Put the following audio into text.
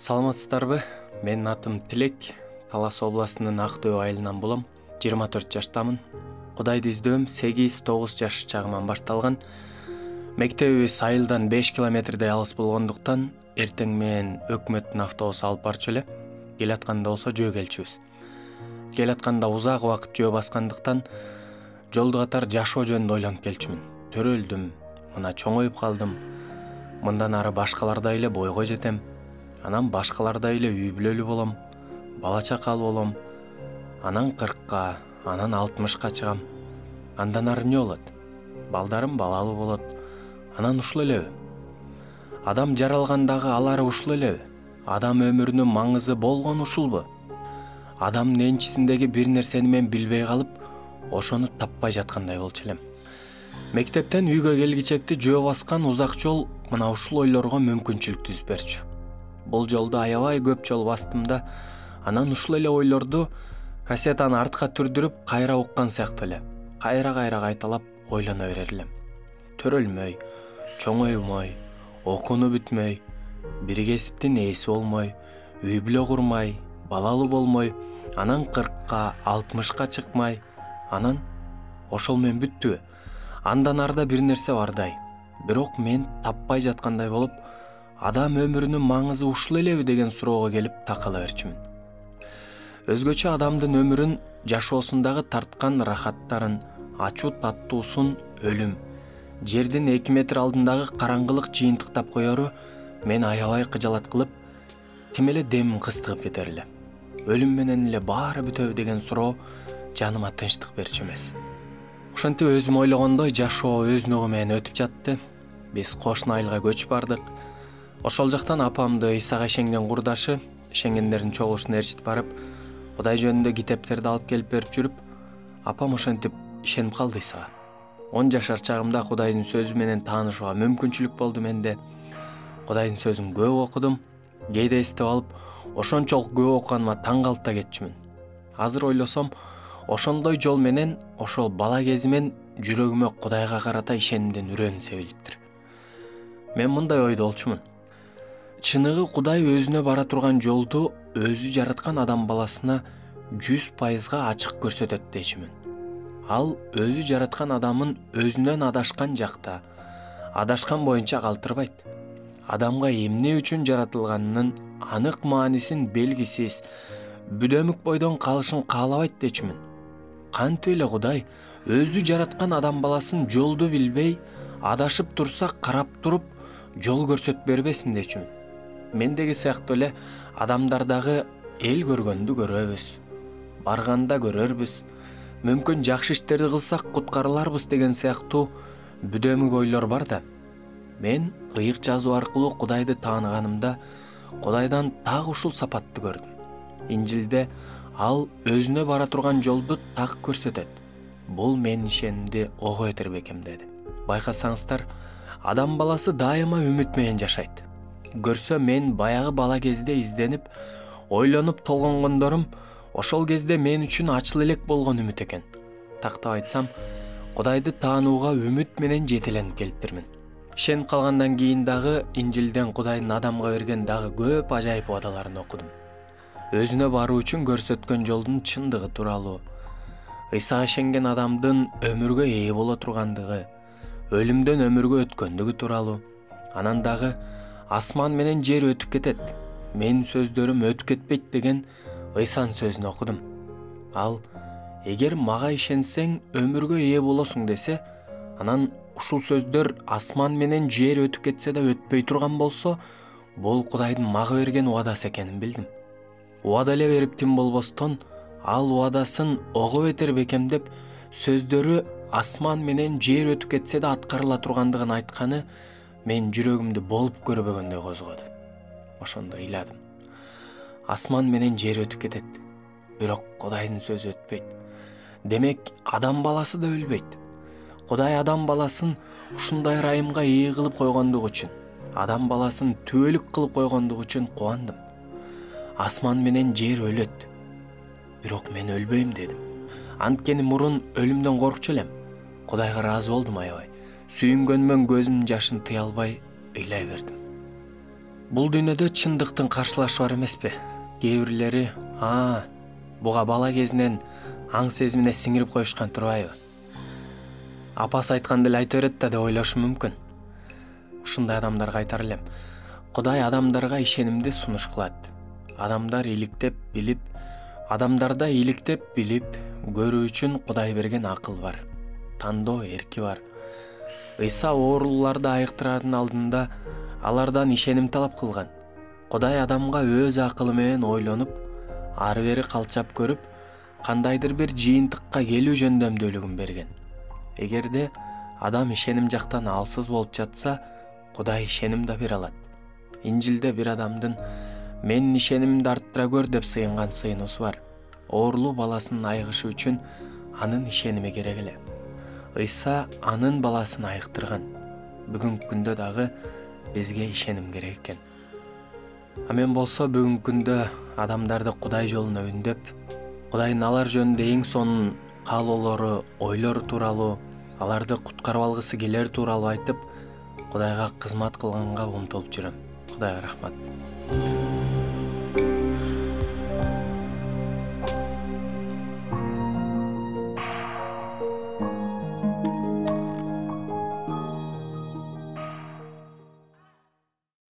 Саламатсыздарбы? Менин атым Тилек. Талас областынын Ак Дөбө айылынан болом. 24 жаштамын. Кудайды издөм 8-9 жаш чагыман башталган. Мектебибиз айылдан 5 километрдей алыс болгондуктан эртең менен өкмөттүн автобусу алып барчу эле. Келатканда болсо жөө келчүбүз. Келатканда узак убакыт жөө баскандыктан жолду катар жашоо жөнүндө ойлонуп келчүмүн. Төрөлдүм, мына чоңоюп калдым. Мындан ары башкалардай эле бойго жетем. Анан башкалардай эле үй бүлөлүү болом, бала чакалуу болом. Анан 40-ка, анан 60-ка чыгам. Андан ары эмне болот? Балдарым балалуу болот. Анан ушул элеби? Адам жаралгандагы алары ушул элеби? Адам өмүрүнүн маңызы болгон ушулбу? Адамдын энчисиндеги бир нерсени мен билбей калып, ошону таппай жаткандай болчу элем. Мектептен үйгө келгичекти жөө баскан узак жол мына ушул ойлорго мүмкүнчүлүк түзүп берчү. Бул жолду аябай көп жол бастым да, анан ушул эле ойлорду кассетаны артка түрдүрүп кайра уккан сыяктуу эле. Кайра кайталап ойлоно берер элем. Төрөлмөй, чоңойбой, окууну бүтмөй, бир кесиптин ээси болмой, үй бүлө курмай, балалуу болмой, анан 40-ка, 60-ка чыкмай, анан ошол менен бүттүбү? Андан арда бир нерсе бардай. Бирок мен таппай жаткандай болуп, адам өмүрүнүн маңызы ушул элеби деген суроого келип такала берчүмүн. Өзгөчө адамдын өмүрүн, жашоосундагы тарткан рахаттарын, ачуу таттуусун өлүм, жердин 2 метр алдындагы караңгылык жыйынтыктап коеру мен аябай кыжалат кылып, тим эле демим кыстыгып кетер эле. Өлүм менен эле баары бүтөбү деген суроо жаныма тынчтык берчү эмес. Ошентип өзүм ойлогондой жашоо өз нугу менен өтүп жатты. Биз кошуна айылга көчүп бардык. Ошол жактан апамды Исага ишенген курдашы, ишенгендердин чогулушуна ээрчитип барып, Кудай жөнүндө китептерди алып келип берип жүрүп, апам ошентип ишенип калды Исага. 10 жашар чагымда Кудайдын сөзү менен таанышууга мүмкүнчүлүк болду менде. Кудайдын сөзүн көп окудум, кээде эстеп алып, ошончолук көп окуганыма таң калып да кетчүмүн. Азыр ойлосом, ошондой жол менен, ошол бала кезимен жүрөгүмө Кудайга карата ишенимдин үрөнү себилиптир. Мен мындай ойдо болчумун. Чыныгы Кудай өзүнө бара турган жолду өзү жараткан адам баласына 100% ачык көрсөтөт дечимин. Ал өзү жараткан адамын өзүнөн адашкан жакта, адашкан боюнча калтырбайт. Адамга эмне үчүн жаратылганынын анык маанисин белгисиз, бүдөмүк бойдон калышын каалабайт дечимин. Кантип эле Кудай өзү жараткан адам баласын жолду билбей, адашып турса карап туруп, жол көрсөтүп бербесин дечимин. Мендеги сыяктуу эле адамдардагы эл көргөндү көрөбүз, барганда көрөрбүз, мүмкүн жакшы иштерди кылсак куткарыларбыз деген сыяктуу бүдөмүк ойлор бар да. Мен ыйык жазуу аркылуу Кудайды тааныганымда Кудайдан так ушул сапатты көрдүм. Инжилде ал өзүнө бара турган жолду так көрсөтөт. Бул менин ишенимди ого этер бекем деди. Байкасаңыздар, адам баласы дайыма үмүт менен жашайт. Көрсө мен баягы бала кезде изденип, ойлонуп толгонгондорум ошол кезде мен үчүн ачыл элек болгон үмүт экен. Тактап айтсам, Кудайды таанууга үмүт менен жетеленип келиптирмин. Ишенип калгандан кийин дагы Инжилден Кудайдын адамга берген дагы көп ажайып убадаларын окудум. Өзүнө баруу үчүн көрсөткөн жолдун чындыгы тууралуу, Исага ишенген адамдын өмүргө ээ боло тургандыгы, өлүмдөн өмүргө өткөндүгү тууралуу. Анан дагы асман менен жер өтүп кетет, менин сөздөрүм өтүп кетпейт деген Исанын сөзүн окудум. Ал эгер мага ишенсең өмүргө ээ болосуң десе, анан ушул сөздөр асман менен жер өтүп кетсе да өтпөй турган болсо, бул Кудайдын мага берген убадасы экенин билдим. Убада эле берип тим болбостон, ал убадасын ого бетер бекемдеп, сөздөрү асман менен жер өтүп кетсе да аткарыла тургандыгын айтканы мен жүрөгүмдү болуп көрбөгөндөй козгоду. Ошондо ыйладым. Асман менен жер өтүп кетет, бирок Кудайдын сөзү өтпөйт. Демек, адам баласы да өлбөйт. Кудай адам баласын ушундай ырайымга ээ кылып койгондугу үчүн, адам баласын түбөлүк кылып койгондугу үчүн кубандым. Асман менен жер өлөт, бирок мен өлбөйм дедим. Анткени мурун өлүмдөн коркчу элем. Кудайга ыраазы болдум аябай. Сүйүнгөнмөн көзүмдүн жашын тыя албай ыйлай бердим. Бул дүйнөдө чындыктын каршылашы бар эмеспи? Кээ бирлери буга бала кезинен аң сезимине сиңирип коюшкан турбайбы? Апасы айтканды эле айта берет да деп ойлошу мүмкүн. Ушундай адамдарга айтар элем, Кудай адамдарга ишенимди сунуш кылат. Адамдарда иликтеп билип көрүү үчүн Кудай берген акыл бар, тандоо эрки бар. Ыйса оорулууларды айыктырардын алдында алардан ишеним талап кылган. Кудай адамга өз акылы менен ойлонуп, ары бери калчап көрүп, кандайдыр бир жыйынтыкка келүү жөндөмдүүлүгүн берген. Эгерде адам ишеним жактан алсыз болуп жатса, Кудай ишеним да бере алат. Инжилде бир адамдын "Менин ишенимимди арттыра көр" деп сыйынган сыйынуусу бар. Оорулуу баласын айыгышы үчүн анын ишеними керек эле. Ыйса анын баласын айыктырган. Бүгүнкү күндө дагы бизге ишеним керек экен. Мен болсо бүгүнкү күндө адамдарды Кудай жолуна үндөп, Кудайдын алар жөнүндө эң сонун каалоолору, ойлору тууралуу, аларды куткарып алгысы келер тууралуу айтып, Кудайга кызмат кылганга умтулуп жүрөм. Кудайга рахмат.